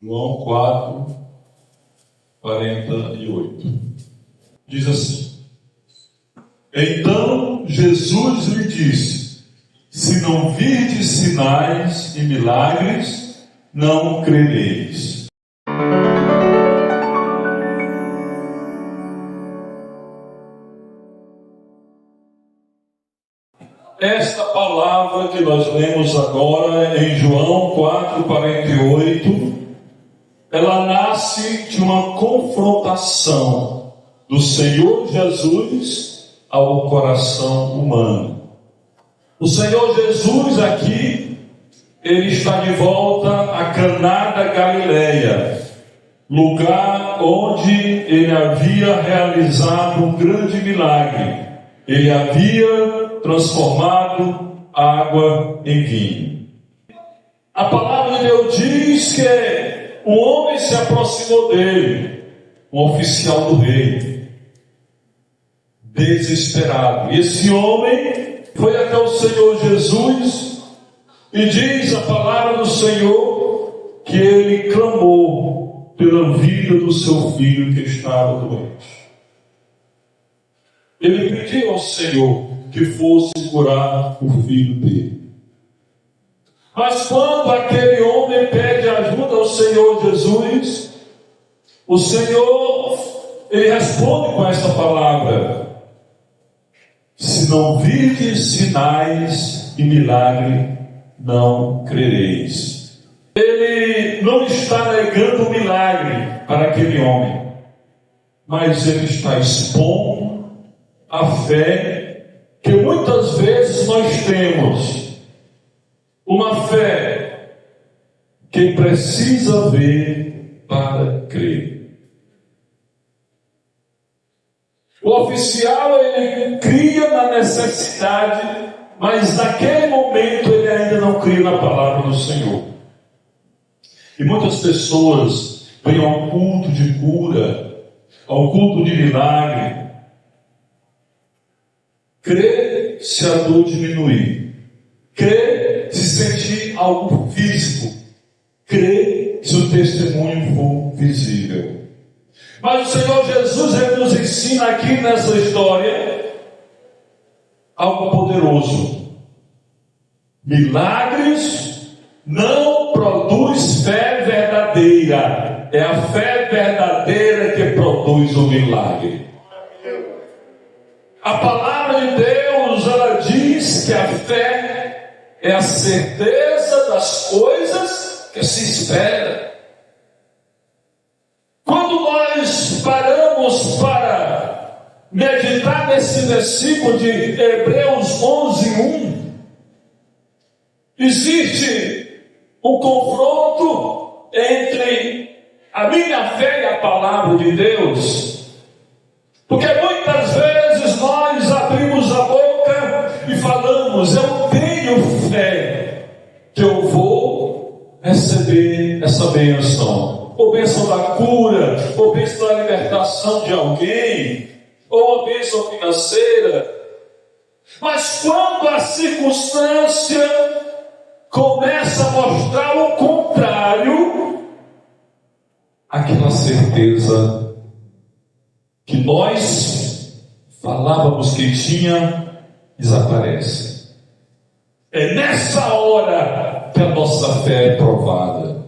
João 4, 48. Diz assim: Então Jesus lhe disse: Se não virdes sinais e milagres, não crereis. Esta palavra que nós lemos agora em João 4, 48, ela nasce de uma confrontação do Senhor Jesus ao coração humano. O Senhor Jesus aqui, ele está de volta a Caná da Galileia, lugar onde ele havia realizado um grande milagre. Ele havia transformado água em vinho. A palavra de Deus diz que um homem se aproximou dele, um oficial do rei, desesperado. E esse homem foi até o Senhor Jesus e diz a palavra do Senhor que ele clamou pela vida do seu filho que estava doente. Ele pediu ao Senhor que fosse curar o filho dele. Mas quando aquele homem pede ajuda ao Senhor Jesus, o Senhor, ele responde com essa palavra: se não virdes sinais e milagre, não crereis. Ele não está negando o milagre para aquele homem, mas ele está expondo a fé que muitas vezes nós temos. Uma fé que precisa ver para crer. O oficial, ele cria na necessidade, mas naquele momento ele ainda não cria na palavra do Senhor. E muitas pessoas vêm ao culto de cura, ao culto de milagre, crê se a dor diminuir, crê se sentir algo físico, crê se o testemunho for visível. Mas o Senhor Jesus, ele nos ensina aqui nessa história algo poderoso. Milagres não produz fé verdadeira. É a fé verdadeira que produz o milagre. A palavra de Deus, ela diz que a fé é a certeza das coisas que se espera. Quando nós paramos para meditar nesse versículo de Hebreus 11:1, existe um confronto entre a minha fé e a palavra de Deus. Porque muitas vezes nós abrimos a boca e falamos: eu tenho fé que eu vou receber essa bênção, ou bênção da cura, ou bênção da libertação de alguém, ou a bênção financeira. Mas quando a circunstância começa a mostrar o contrário, aquela certeza que nós falávamos que tinha desaparece. É nessa hora que a nossa fé é provada.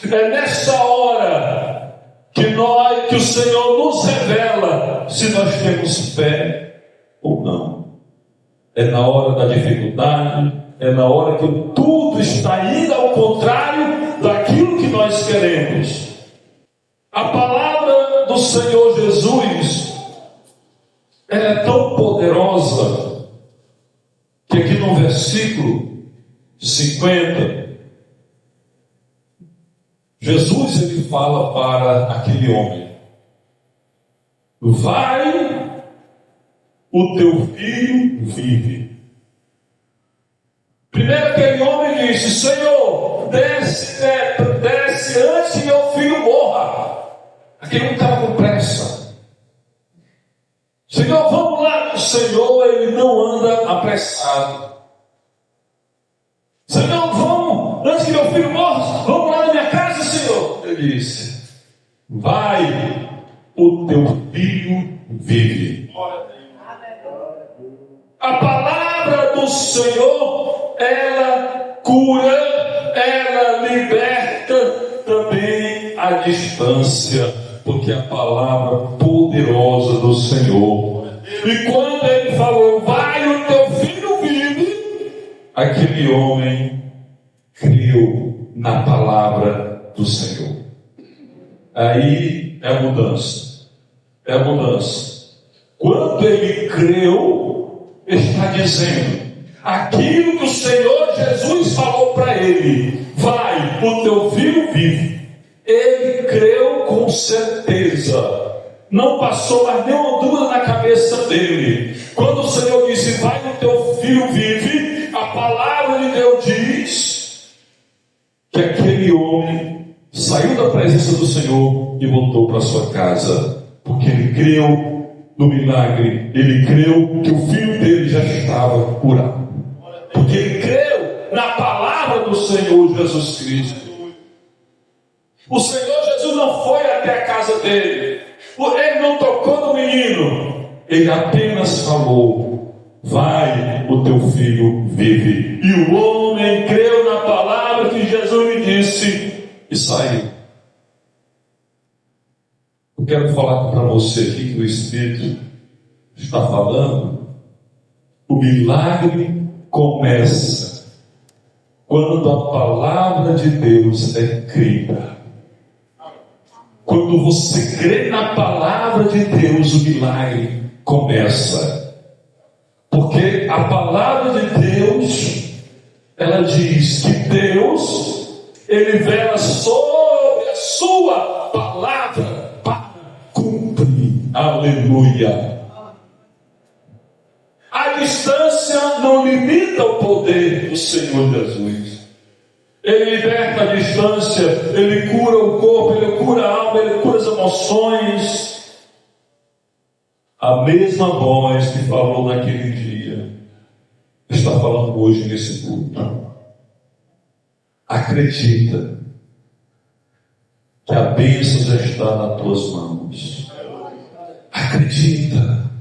É nessa hora que o Senhor nos revela se nós temos fé ou não. É na hora da dificuldade, é na hora que tudo está indo ao contrário daquilo que nós queremos. A palavra do Senhor Jesus, ela é tão poderosa que aqui no versículo 50, Jesus, ele fala para aquele homem: vai, o teu filho vive. Primeiro aquele homem disse: Senhor, desce antes que meu filho morra. Aquele não estava com pressa. Senhor, vamos lá. O Senhor, ele não anda apressado. Senhor, vamos, antes que meu filho morra, vamos lá na minha casa, Senhor. ele disse: vai, o teu filho vive. A palavra do Senhor, ela cura, ela liberta também à distância, porque a palavra poderosa do Senhor. E quando ele falou: vai, o teu filho vive, aquele homem creu na palavra do Senhor. Aí é a mudança. É a mudança. Quando ele creu, está dizendo aquilo que o Senhor Jesus falou para ele: vai, o teu filho vive. Ele creu com certeza. Não passou mais nenhuma dúvida na cabeça dele. Quando o Senhor disse: vai, o teu filho vive, a palavra de Deus diz que aquele homem saiu da presença do Senhor e voltou para sua casa, porque ele creu no milagre. Ele creu que o filho dele já estava curado, porque ele creu na palavra do Senhor Jesus Cristo. O Senhor Jesus não foi até a casa dele, ele não tocou no menino, ele apenas falou: vai, o teu filho vive. E o homem creu na palavra que Jesus lhe disse e saiu. Eu quero falar para você aqui que o Espírito está falando. O milagre começa quando a palavra de Deus é crida. Quando você crê na palavra de Deus, o milagre começa. Porque a palavra de Deus, ela diz que Deus, ele vela sobre a sua palavra para cumprir. Aleluia. A distância não limita o poder do Senhor Jesus. Ele liberta a distância, ele cura o corpo, ele cura a alma, ele cura as emoções. A mesma voz que falou naquele dia está falando hoje nesse culto. Acredita que a bênção já está nas tuas mãos. Acredita.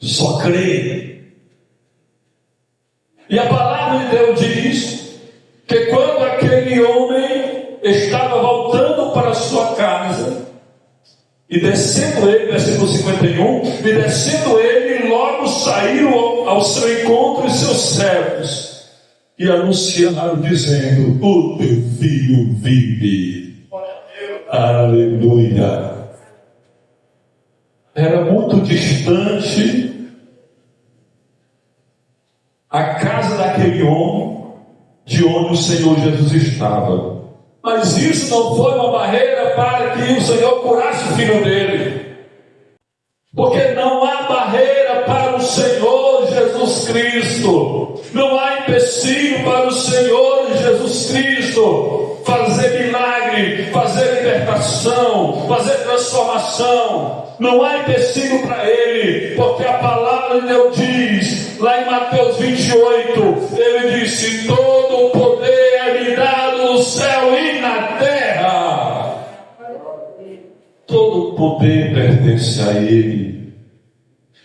Só crê. E a palavra de Deus diz que quando aquele homem estava voltando para a sua casa, e descendo ele, versículo 51, e descendo ele, logo saíram ao seu encontro os seus servos, e anunciaram, dizendo: o teu filho vive. Aleluia. Era muito distante a casa daquele homem de onde o Senhor Jesus estava. Mas isso não foi uma barreira para que o Senhor curasse o filho dele. Porque não há barreira para o Senhor Jesus Cristo. Não há empecilho para o Senhor Jesus Cristo fazer milagre, fazer libertação, fazer transformação. Não há empecilho para ele, porque a palavra de Deus diz, lá em Mateus 28, ele disse: todo o poder é me dado no céu e na terra. Todo o poder pertence a ele.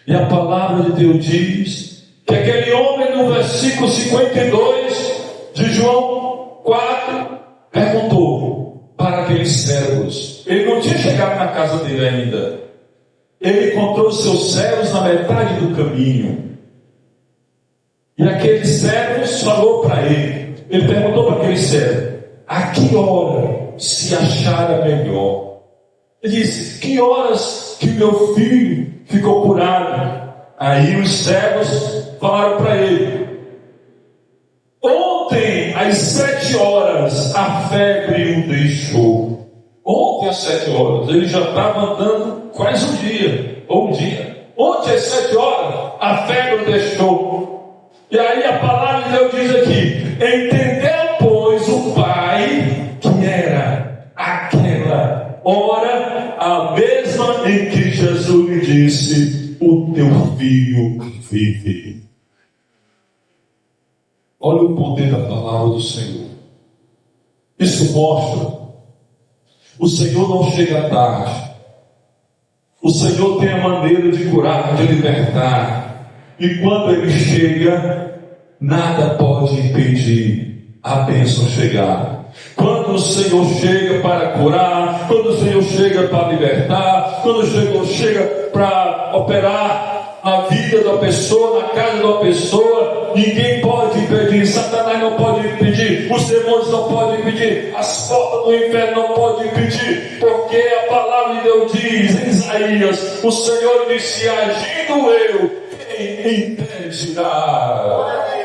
E a palavra de Deus diz que aquele homem, no versículo 52 de João 4, perguntou para aqueles servos. Ele não tinha chegado na casa dele ainda. Ele encontrou seus servos na metade do caminho. E aqueles servos falou para ele. Ele perguntou para aquele servo: a que hora se achara melhor? Ele disse: que horas que meu filho ficou curado? Aí os servos falaram para ele: ontem às 7 horas a febre o deixou. Ontem às 7 horas, ele já estava andando quase um dia, ou um dia. Ontem às 7 horas a febre o deixou. E aí a palavra de Deus diz aqui: entendeu, pois, o pai que era aquela hora a mesma em que Jesus lhe disse: o teu filho vive. Olha o poder da palavra do Senhor. Isso mostra O Senhor não chega tarde. O Senhor tem a maneira de curar, de libertar. E quando Ele chega, nada pode impedir a bênção chegar. Quando o Senhor chega para curar, quando o Senhor chega para libertar, quando o Senhor chega para operar na vida da pessoa, na casa da pessoa, ninguém pode impedir. Satanás não pode impedir, os demônios não podem impedir, as portas do inferno não podem impedir, porque a palavra de Deus diz em Isaías: o Senhor disse: agindo eu, quem impedirá?